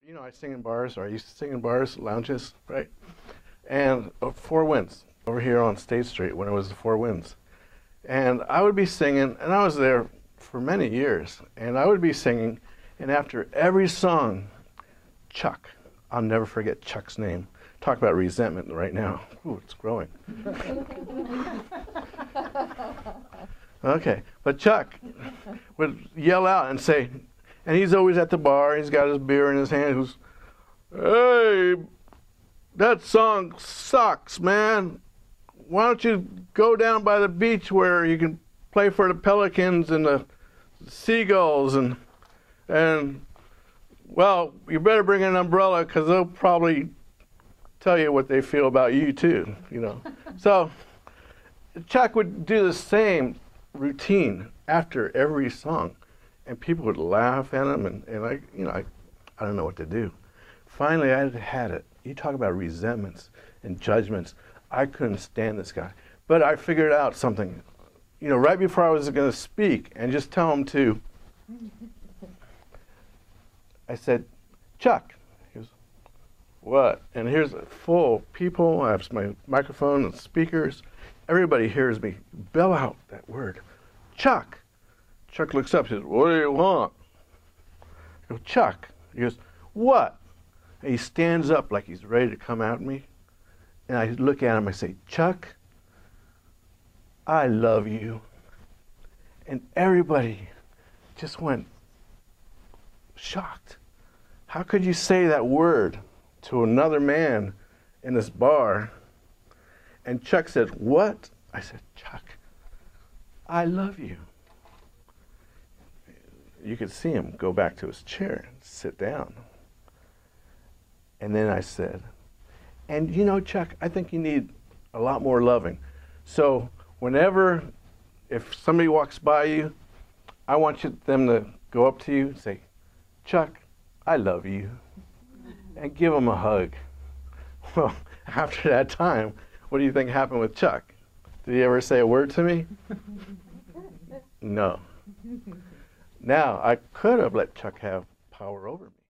You know, I sing in bars, or I used to sing in bars, lounges, right? And Four Winds, over here on State Street when it was the Four Winds. And I would be singing, and I was there for many years, and I would be singing, and after every song, Chuck, I'll never forget Chuck's name. Talk about resentment right now. Ooh, it's growing. Okay, but Chuck would yell out and say, and he's always at the bar, he's got his beer in his hand, he goes, "Hey, that song sucks, man. Why don't you go down by the beach where you can play for the pelicans and the seagulls and well, you better bring an umbrella because they'll probably tell you what they feel about you too, you know." So Chuck would do the same routine after every song, and people would laugh at him, and I don't know what to do. Finally, I had it. You talk about resentments and judgments. I couldn't stand this guy. But I figured out something, you know, right before I was going to speak and just tell him to, I said, "Chuck." He goes, "What?" And here's a full people. I have my microphone and speakers. Everybody hears me bell out that word, "Chuck." Chuck looks up and says, "What do you want?" I go, "Chuck." He goes, "What?" And he stands up like he's ready to come at me. And I look at him, I say, "Chuck, I love you." And everybody just went shocked. How could you say that word to another man in this bar? And Chuck said, "What?" I said, "Chuck, I love you." You could see him go back to his chair and sit down. And then I said, "And you know, Chuck, I think you need a lot more loving. So if somebody walks by you, I want them to go up to you and say, 'Chuck, I love you,' and give them a hug." Well, after that time, what do you think happened with Chuck? Did he ever say a word to me? No. Now, I could have let Chuck have power over me.